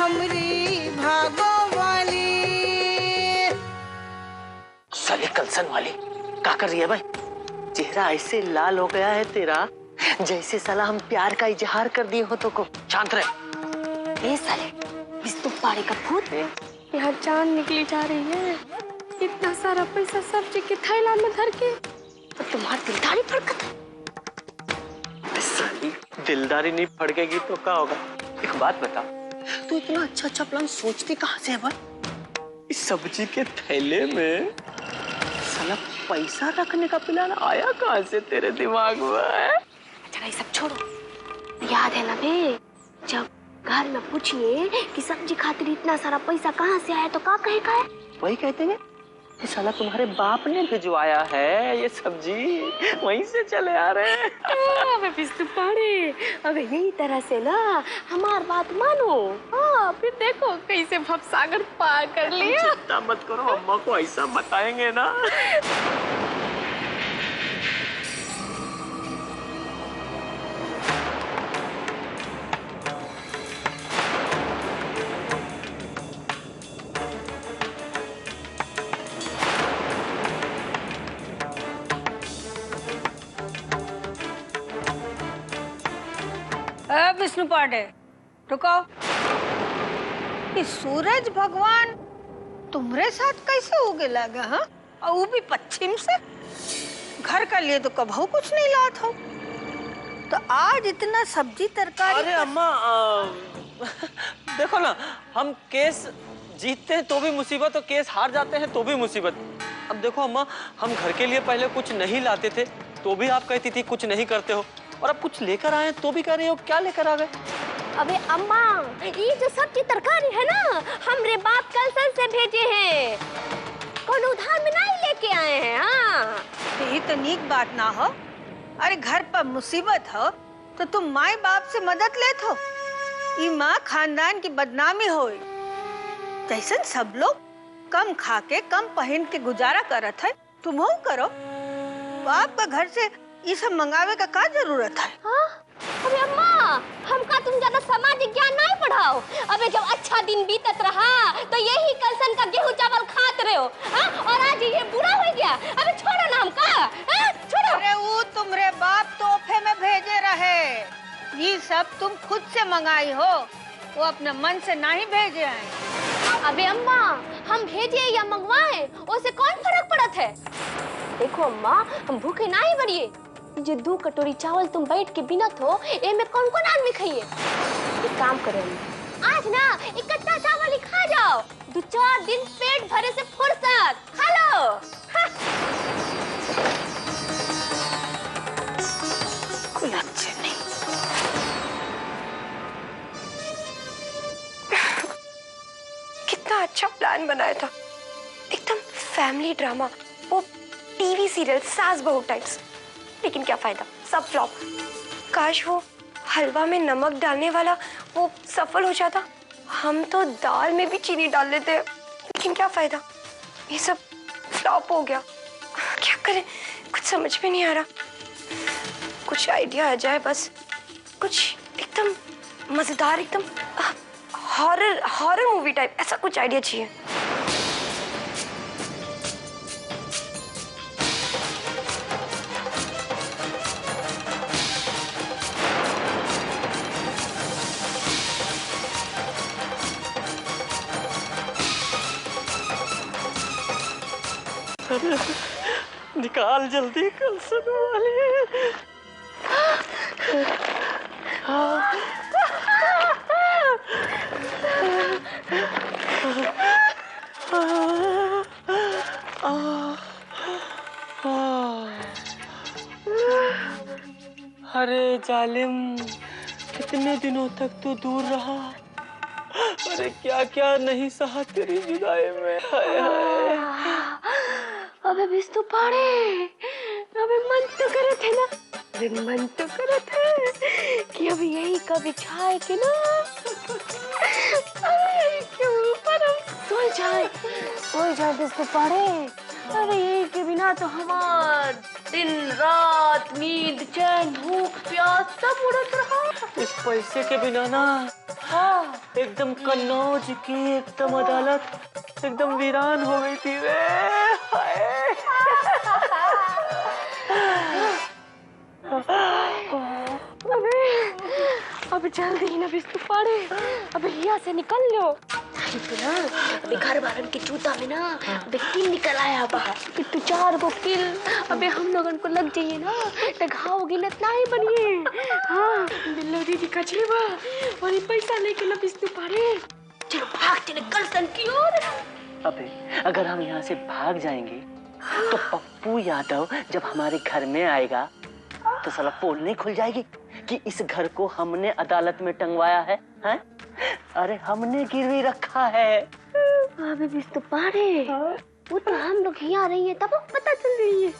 हमरी भागो वाली। साले कलसन वाली क्या कर रही है भाई? चेहरा ऐसे लाल हो गया है तेरा जैसे साला हम प्यार का इजहार कर दिए हो तो को। शांत रहे। ए साले बिस्तु पाड़े का भूत, यहाँ जान निकली जा रही है। इतना सारा पैसा सब्जी के थैला में धर के तो तुम्हारी दिलदारी फड़कत है। साली दिलदारी नहीं फड़केगी तो क्या होगा? एक बात बता, तू इतना अच्छा अच्छा प्लान सोचती कहाँ से है भाई? इस सब्जी के थैले में साला पैसा रखने का प्लान आया कहाँ से तेरे दिमाग में? चला ये सब छोड़ो, याद है ना बे जब घर में पूछिए कि सब्जी खातिर इतना सारा पैसा कहाँ से आया तो क्या कहेगा? वही कहते हैं ये साला तुम्हारे बाप ने भिजवाया है, ये सब्जी वहीं से चले आ रहे हैं। अबे बिस्तु पाड़े, अबे यही तरह से ना हमार बात मानो। हाँ फिर देखो कैसे भवसागर पार कर लिया। चिंता मत करो, अम्मा को ऐसा बताएंगे ना। विष्णु पांडे रुको। ये सूरज भगवान तुम्हारे साथ कैसे उगे लगा? हाँ, और वो भी पश्चिम से। घर का लिए तो कभी कुछ नहीं लात हो, तो आज इतना सब्जी तरकारी। अरे अम्मा देखो ना, हम केस जीतते हैं तो भी मुसीबत और केस हार जाते हैं तो भी मुसीबत। अब देखो अम्मा, हम घर के लिए पहले कुछ नहीं लाते थे तो भी आप कहती थी कुछ नहीं करते हो, और अब कुछ लेकर आए तो भी कह रही हो क्या लेकर आ गए? अबे अम्मा, ये जो सब्जी तरकारी है ना हमरे बाप कलसन से भेजे हैं, कौन उधार में नहीं लेके आए हैं। हाँ ये तो नीक बात ना हो। अरे घर पर मुसीबत हो तो तुम माई बाप से मदद लेत हो। ये माँ खानदान की बदनामी हो। जैसन सब लोग कम खा के कम पहन के गुजारा करत है, तुम हो करो। बाप का घर से ये सब मंगावे का क्या जरूरत है? हाँ? अबे अम्मा, हमका तुम ज्यादा सामाजिक ज्ञान नहीं पढ़ाओ। अबे जब अच्छा दिन बीतत रहा तो यही कलसन का गेहूं चावल खात रहे हो। हाँ? और आज ये बुरा हो गया। अबे छोड़ो ना हमका। हाँ? छोड़ो। अरे वो तुम्हारे बाप तोहफे में भेजे रहे, ये सब तुम खुद से मंगाई हो, वो अपने मन से नहीं भेजे हैं। अबे अम्मा, हम भेजे या मंगवाए उससे कौन फर्क पड़त है? देखो अम्मा, हम भूखे नहीं मरिए। जो 2 कटोरी चावल तुम बैठ के बिना थो ए में कौन कौन आदमी खाइए? एक काम करो आज ना इकट्ठा चावल ही खा जाओ, 2-4 दिन पेट भरे से फुर्सत खा लो। कोई अच्छे नहीं। कितना अच्छा प्लान बनाया था, एकदम फैमिली ड्रामा, वो टीवी सीरियल सास बहू टाइप्स। लेकिन क्या फायदा, सब फ्लॉप। काश वो हलवा में नमक डालने वाला वो सफल हो जाता। हम तो दाल में भी चीनी डाल लेते हैं, लेकिन क्या फायदा, ये सब फ्लॉप हो गया। क्या करें, कुछ समझ में नहीं आ रहा। कुछ आइडिया आ जाए बस, कुछ एकदम मजेदार, एकदम हॉरर मूवी टाइप, ऐसा कुछ आइडिया चाहिए। निकाल जल्दी कलसन वाले। अरे जालिम, कितने दिनों तक तू दूर रहा। अरे क्या क्या नहीं सहा तेरी जुदाई में। हाय हाय। अबे बिस्तु पाड़े, अबे मन तो करे थे ना, अबे मन तो करे थे कि अभी यही कभी छाए के ना अरे के ऊपर हम सो जाए बिस्तु पाड़े। अरे यही के बिना तो हमार दिन रात नींद चैन भूख प्यास सब उड़त रहा। इस पैसे के बिना ना एकदम कन्नौज की एकदम अदालत एकदम वीरान हो गई थी वे। हाय। अबे जल्दी ना बिस्तु पाड़े, अबे यहाँ से निकल लो। अबे घर वालन के जूता में ना अबे किल निकल आया बा, पिट्टू 4 गो किल। अबे हम लोगन को लग जाइए ना तो घाव गिनत ना ही बनिए। हाँ बिल्लो दीदी कचली बा और ये पैसा लेके ना बिस्तु पाड़े। चलो भाग चले कलसन की ओर। अबे अगर हम यहाँ से भाग जाएंगे तो पप्पू यादव जब हमारे घर में आएगा तो साला पोल नहीं खुल जाएगी कि इस घर को हमने अदालत में टंगवाया है, हैं? अरे हमने गिरवी रखा है। अबे बिस्तु पाड़े, वो तो हम लोग यहाँ रही है तब पता चल रही है।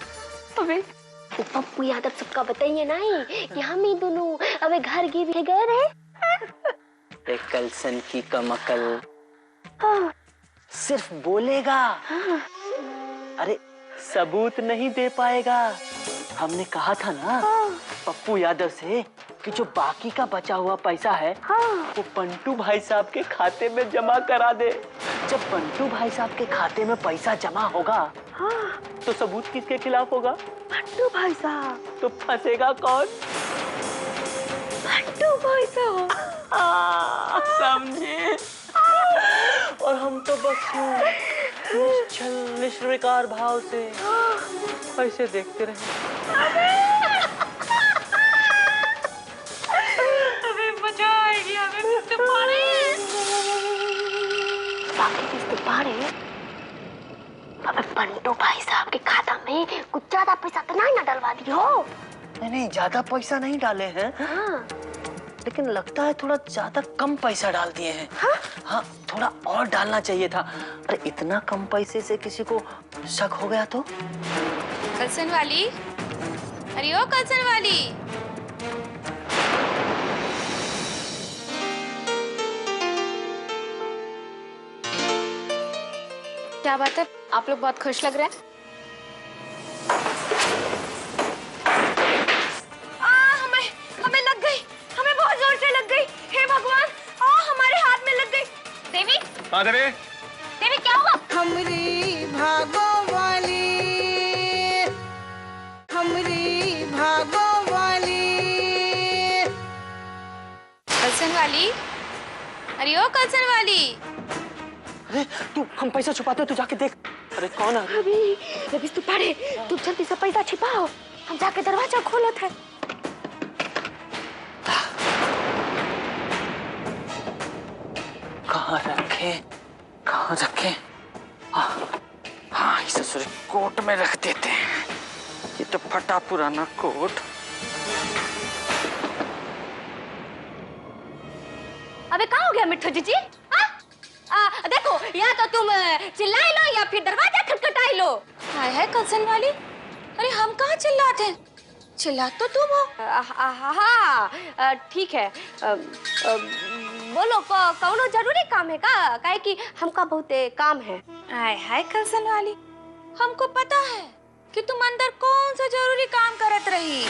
अबे वो पप्पू यादव सबका बताइए नहीं कि हम ही दोनों अबे घर गिर गए रहे। कलसन की कमकल सिर्फ बोलेगा, अरे सबूत नहीं दे पाएगा। हमने कहा था ना पप्पू यादव से कि जो बाकी का बचा हुआ पैसा है वो बंटू भाई साहब के खाते में जमा करा दे। जब बंटू भाई साहब के खाते में पैसा जमा होगा तो सबूत किसके खिलाफ होगा? बंटू भाई साहब। तो फंसेगा कौन? बंटू भाई साहब। समझे? और हम तो बस निश्चल निश्विकार भाव से ऐसे देखते रहे। अबे मजा आएगी, अबे बिस्तु पाड़े। बाकी बिस्तु पाड़े, अबे बंटू भाई साहब के खाता में कुछ ज्यादा पैसा तो नहीं ना डलवा दियो? नहीं ज्यादा पैसा नहीं डाले हैं। हाँ। लेकिन लगता है थोड़ा ज्यादा कम पैसा डाल दिए हैं। हाँ थोड़ा और डालना चाहिए था। अरे इतना कम पैसे से किसी को शक हो गया तो? कलसन वाली, अरे ओ कलसन वाली, क्या बात है, आप लोग बहुत खुश लग रहे हैं। हमें लग गई, हमें बहुत जोर से लग गई। हे भगवान, हमारे हाथ में लग गई। देवी, हाँ देवी, देवी क्या हुआ? हमरी भागो वाली, हमरी भागो वाली। कलसन वाली, अरे ओ कलसन वाली। अरे तू हम पैसा छुपाते तू जाके देख। अरे कौन है? अभी बिस्तु पाड़े, तू जल्दी से पैसा छिपाओ, हम जाके दरवाजा खोलत है। कहाँ रखे? हाँ इसे ससुर कोट में रख देते हैं। ये तो फटा पुराना कोट। अबे कहाँ हो गया मिट्ठू जीजी? देखो या तो तुम चिल्लाई लो या फिर दरवाजा खटखटाई लो। हाय हाय कलसन वाली, अरे हम कहाँ चिल्लाते हैं, चिल्ला तो तुम हो। हाँ ठीक है। बोलो कौनो जरूरी काम है का? काहे कि हमका बहुत काम है। हाय हाय कलसन वाली, हमको पता है कि तुम अंदर कौन सा जरूरी काम करत रही।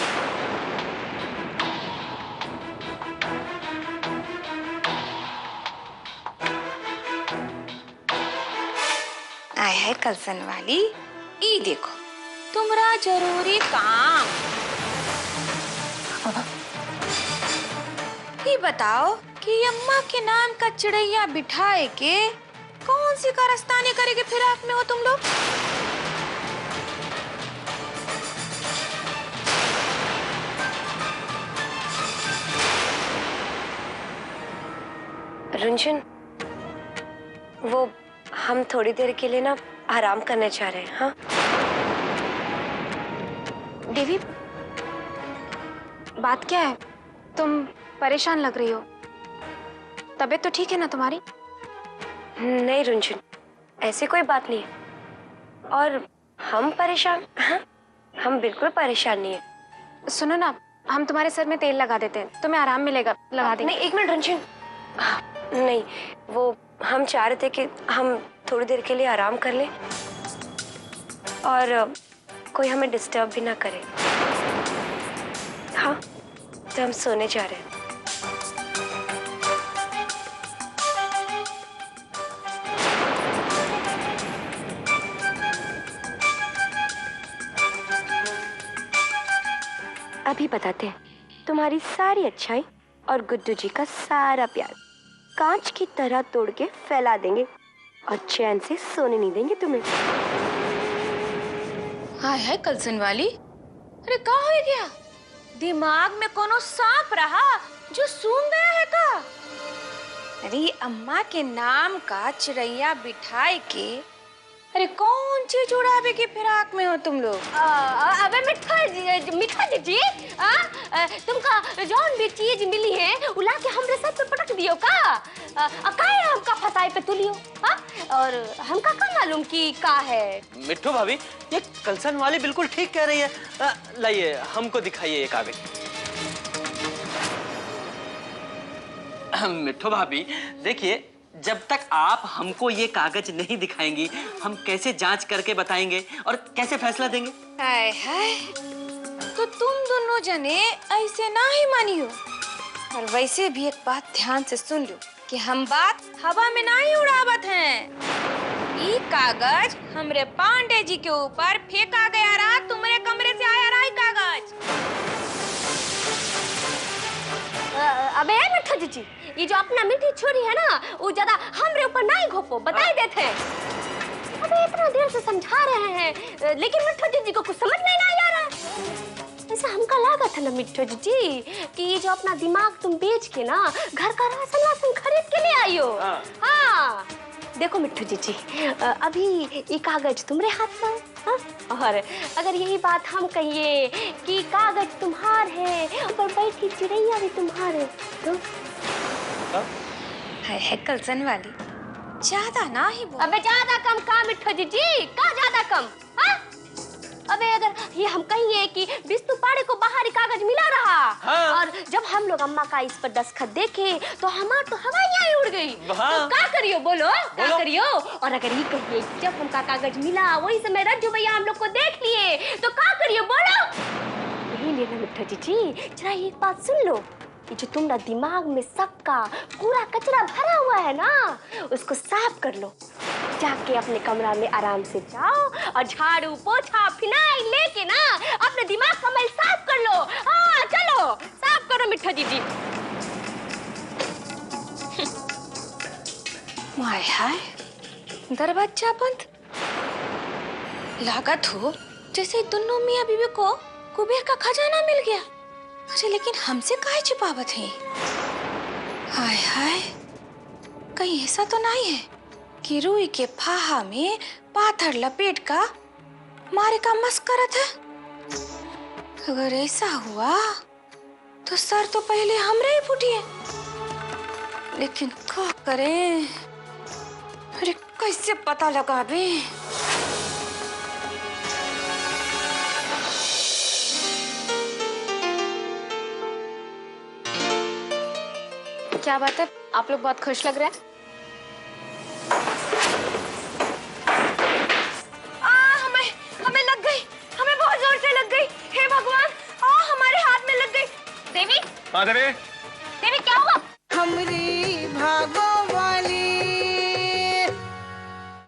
आय है कलसन वाली, ई देखो तुम्हारा जरूरी काम। ये बताओ कि अम्मा के नाम का चिड़ैया बिठाए के कौन सी कारस्तानी करेगी फिराक में हो तुम लोग? रुंझुन, वो हम थोड़ी देर के लिए ना आराम करने चाह रहे हैं। हाँ देवी, बात क्या है? तुम परेशान लग रही हो, तबीयत तो ठीक है ना तुम्हारी? नहीं रुंझुन, ऐसी कोई बात नहीं है। और हम परेशान? हाँ, हम बिल्कुल परेशान नहीं है। सुनो ना, हम तुम्हारे सर में तेल लगा देते हैं, तुम्हें आराम मिलेगा, लगा देंगे। नहीं एक मिनट रुंझुन, नहीं वो हम चाह रहे थे कि हम थोड़ी देर के लिए आराम कर लें और कोई हमें डिस्टर्ब भी ना करे। हाँ तो हम सोने जा रहे हैं। अभी बताते हैं तुम्हारी सारी अच्छाई और गुड्डू जी का सारा प्यार कांच की तरह तोड़ के फैला देंगे और चैन से सोने नहीं देंगे तुम्हें। हाय हाय कलसन वाली, अरे का हो गया? दिमाग में कोनो सांप रहा जो सूंघ गया है का? अरे अम्मा के नाम का चिड़ैया बिठाए के अरे कौन चीज उड़ावे की फिराक में हो तुम लोग? अबे मिठा जी तुमका जौन भी चीज मिली है उला के हमरे सर पे पटक दियो का? काहे हमका फसाए पे तुलियो? और हमका का मालूम कि का है? मिट्ठू भाभी, ये कलसन वाली बिल्कुल ठीक कह रही है। लाइए हमको दिखाइए ये कागज। मिट्ठू भाभी देखिए, जब तक आप हमको ये कागज नहीं दिखाएंगी हम कैसे जांच करके बताएंगे और कैसे फैसला देंगे? हाय हाय, तो तुम दोनों जने ऐसे ना ही मानियो। और वैसे भी एक बात ध्यान से सुन लो कि हम बात हवा में ना ही उड़ावत हैं। ये कागज हमरे पांडे जी के ऊपर फेंका गया रहा, तुम्हारे कमरे से आया रहा कागज। अबे मिठा जी, ये जो अपना मीठी छोरी है ना वो ज्यादा हमरे ऊपर नहीं घोपो, बताई देते हैं। अबे इतना देर से समझा रहे हैं लेकिन मिठा जी को कुछ समझ नहीं आ रहा है। ऐसा हमका लगा था ना मिठा जी कि ये जो अपना दिमाग तुम बेच के ना घर का राशन खरीद के ले आई हो। हाँ देखो मिठू जी अभी ये कागज तुम्हारे हाथ में है। और अगर यही बात हम कहिए कि कागज तुम्हार है और बैठी चिड़ैया भी तुम्हार है तो है कलसन वाली, ज्यादा ना ही बोल। अबे ज्यादा कम का मिठू जी का ज्यादा कम? हाँ अबे अगर ये हम कहिए कि बिस्तु पाड़े को बाहरी कागज मिला रहा। हाँ। और जब हम लोग अम्मा का इस पर दस्तखत देखे तो हमार तो हवाइयां उड़ गई। तो क्या करियो बोलो क्या करियो? और अगर ये कहिए जब हमका कागज मिला वही समय रज्जू भैया हम लोग को देख लिए तो क्या करियो बोलो? यही लेना मिठू जी, जरा एक बात सुन लो, ये जो तुम्हारा दिमाग में सबका कूड़ा कचरा भरा हुआ है ना उसको साफ कर लो। जाके अपने कमरा में आराम से जाओ और झाड़ू पोछा फिनाइल लेके ना अपने दिमाग का मैल साफ कर लो। हाँ चलो साफ करो मिठा जी। हाय हाय, दरवाजा बंद। लागत हो जैसे दोनों मियां बीवी को कुबेर का खजाना मिल गया। अरे लेकिन हमसे काहे छिपावत है? हाय हाय, कहीं ऐसा तो नहीं है कि रुई के फाहा में पाथर लपेट का मारे का मस्करत है? अगर ऐसा हुआ तो सर तो पहले हमरे ही फूटिए, लेकिन क्या करें? अरे कैसे पता लगा बे? क्या बात है, आप लोग बहुत खुश लग रहे हैं। हमें लग गई, हमें बहुत जोर से लग गई। हे भगवान, हमारे हाथ में लग गई। देवी, हाँ देवी क्या हुआ? हमरी भागो वाली,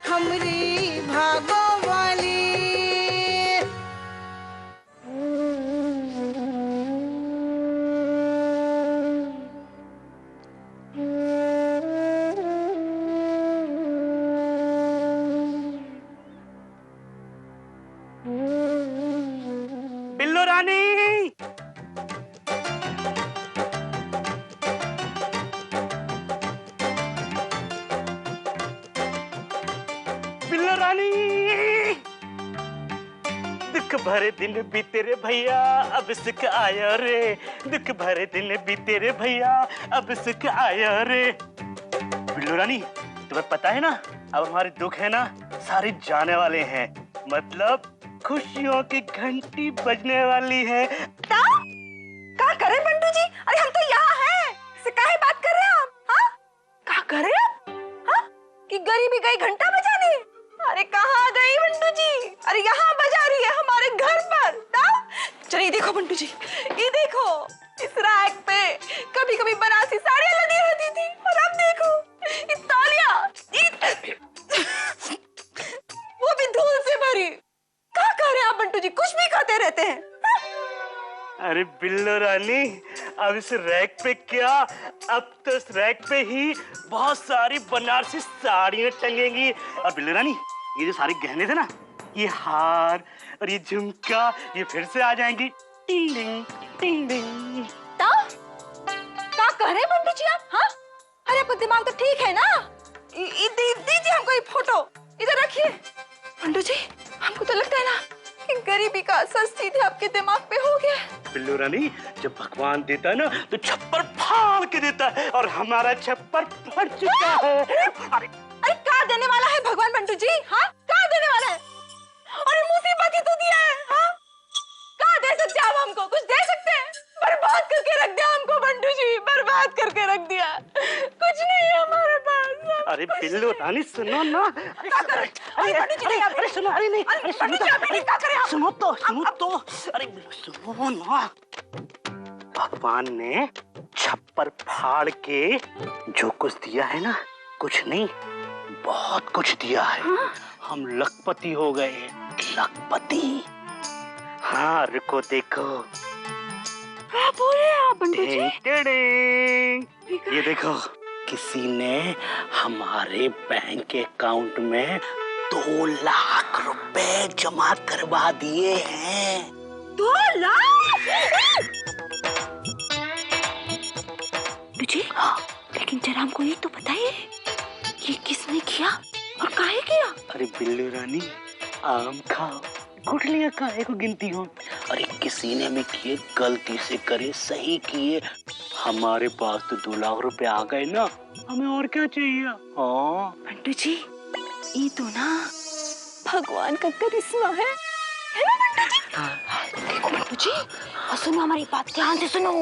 हमरी भागो वाली। बिल्लो रानी, बिल्लो रानी, दुख भरे दिन बीते रे भैया अब सुख आया रे, दुख भरे दिन बीते रे भैया अब सुख आया रे। बिल्लो रानी, तुम्हें पता है ना अब हमारे दुख है ना सारे जाने वाले हैं, मतलब खुशियों की घंटी बजने वाली है। क्या करे बंटू जी? अरे हम तो यहाँ हैं। से काहे बात कर रहे हैं आप? हाँ? क्या कर रहे हैं आप? हाँ? कि गरीबी गई घंटा बजाने? अरे कहाँ गई बंटू जी? अरे यहाँ बजा रही है हमारे घर पर। चलिए देखो बंटू जी, ये देखो इस रैक पे कभी कभी बनारसी साड़ियाँ लगी रहती थी और अब देखो इस तालियाँ वो भी धूल से भरी। क्या कर रहे हैं आप बंटू जी? कुछ भी खाते रहते हैं। अरे बिल्लो रानी, अब इस रैक पे क्या, अब तो इस रैक पे ही बहुत सारी बनारसी साड़ियां टंगेंगी। और बिल्लो रानी, ये जो सारे गहने थे ना, ये हार और ये झुमका, ये फिर से आ जाएंगी। टिंग डिंग, टिंग डिंग। क्या कह रहे हैं बंटू जी आप? हाँ, अरे आपका दिमाग तो ठीक है ना? दीजिए हमको ये फोटो, इधर रखिए। बंटू जी, हमको तो लगता है ना कि गरीबी का असर सीधे आपके दिमाग पे हो गया। बिल्लू रानी, जब भगवान देता है ना तो छप्पर फाड़ के देता है, और हमारा छप्पर फट चुका है। अरे क्या देने वाला है भगवान बंटू जी? हाँ, क्या देने वाला है? अरे मुसीबत ही तो दिया है। हाँ, क्या दे सकते हैं आप हमको? कुछ दे सकते हैं? बर्बाद करके रख दिया हमको बंटू जी, बर्बाद करके रख दिया। कुछ नहीं है हमारे पास। अरे बिल्लू रानी सुनो ना, अरे सुनो, अरे नहीं, अरे सुनो तो, अरे सुनो ना। भगवान ने छप्पर फाड़ के जो कुछ दिया है ना, कुछ नहीं बहुत कुछ दिया है। हम लखपति हो गए, लखपति। हाँ रुको देखो, क्या बोल रहे हैं आप बंटू जी? ये देखो, किसी ने हमारे बैंक अकाउंट में 2 लाख रुपए जमा करवा दिए हैं। 2 लाख? तुझे? हाँ। लेकिन जरा हमको ये तो बताइए, ये किसने किया और काहे किया? अरे बिल्लू रानी, आम खाओ, गुठलियां काहे को गिनती हो? अरे किसी ने भी किए, गलती से करे, सही किए, हमारे पास तो 2 लाख रुपए आ गए ना, हमें और क्या चाहिए? हाँ बंटू जी, ये तो ना भगवान का करिश्मा है ना बंटू जी? देखो बंटू जी, और सुनो हमारी बात ध्यान से सुनो।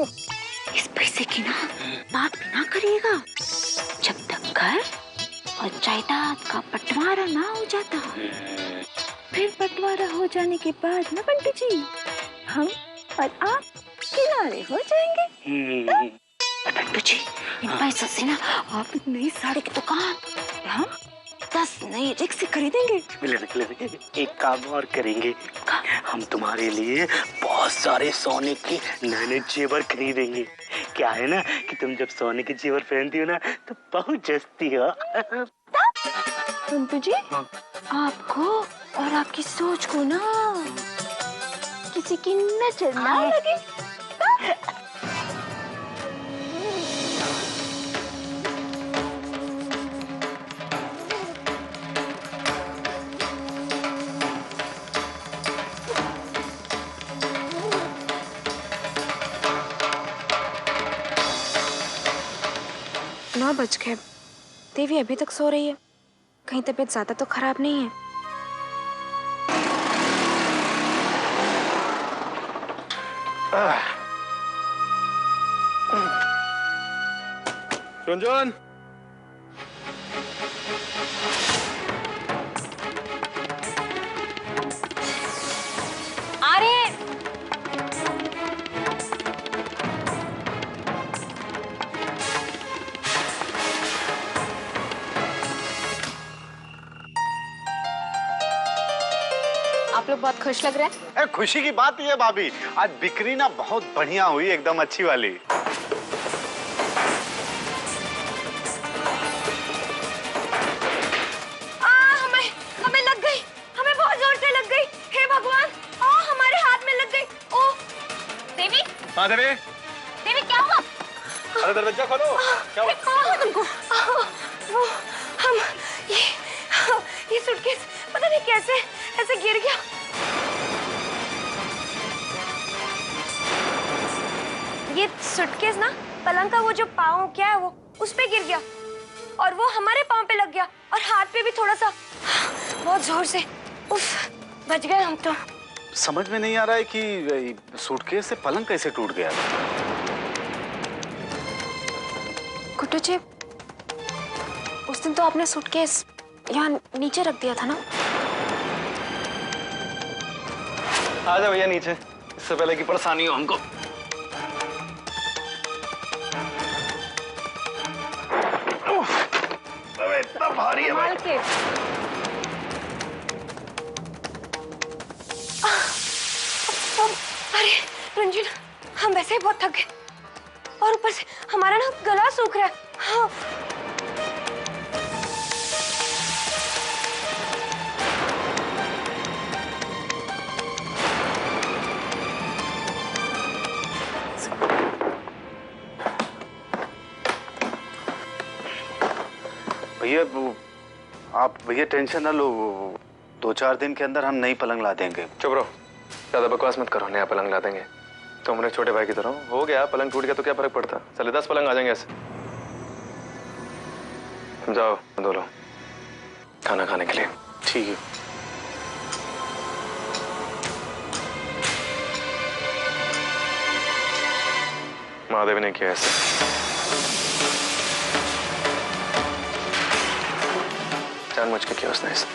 इस पैसे की ना बात भी ना करिएगा जब तक घर और जायदाद का बंटवारा ना हो जाता। फिर बंटवारा हो जाने के बाद ना बंटू जी, हम और आप किनारे हो जाएंगे। बंटू जी, इन पैसों से ना आप नई साड़ी की दुकान, हम 10 नई रिक्शे खरीदेंगे। एक काम और करेंगे, हम तुम्हारे लिए बहुत सारे सोने के नए जेवर खरीदेंगे। क्या है ना कि तुम जब सोने के जेवर पहनती हो ना तो बहुत जचती हो। बंटू जी, आपको और आपकी सोच को ना किसी की नजर ना लगे। नौ बज गए, देवी अभी तक सो रही है। कहीं तबीयत ज्यादा तो खराब नहीं है? रंजन, आ रहे हैं। आप लोग बहुत खुश लग रहे हैं। खुशी की बात ये है भाभी, आज बिक्री ना बहुत बढ़िया हुई, एकदम अच्छी वाली। हमें लग गई, हमें बहुत जोर से लग गई। हे भगवान, हमारे हाथ में लग गई। ओ देवी, हाँ देवी, देवी क्या हुआ? अरे दरवाजा खोलो। क्या हुआ? तुमको? हम ये सूटकेस पता नहीं कैसे ऐसे गिर गया। ये सूटकेस ना पलंग का वो जो पाँव क्या है वो उस पे गिर गया, और वो हमारे पाँव पे लग गया, और हाथ पे भी थोड़ा सा, बहुत जोर से। उफ, बच गए हम तो। समझ में नहीं आ रहा है कि सूटकेस से पलंग कैसे टूट गया। कुट्टू जी, उस दिन तो आपने सूटकेस यहाँ नीचे रख दिया था ना? आ जाओ भैया नीचे, इससे पहले की परेशानी हो हमको। इतना भारी है भाई। अरे रंजन, हम वैसे ही बहुत थक गए और ऊपर से हमारा ना गला सूख रहा है। हाँ भैया आप भैया टेंशन ना लो, 2-4 दिन के अंदर हम नई पलंग ला देंगे। चुप रहो, ज्यादा बकवास मत करो, नया पलंग ला देंगे। तुम अपने छोटे भाई की तरह हो गया, पलंग टूट गया तो क्या फर्क पड़ता, चले 10 पलंग आ जाएंगे ऐसे। जाओ दो लो खाना खाने के लिए। ठीक है। महादेव ने किया ऐसे। जानबूझ के किया उसने ऐसे।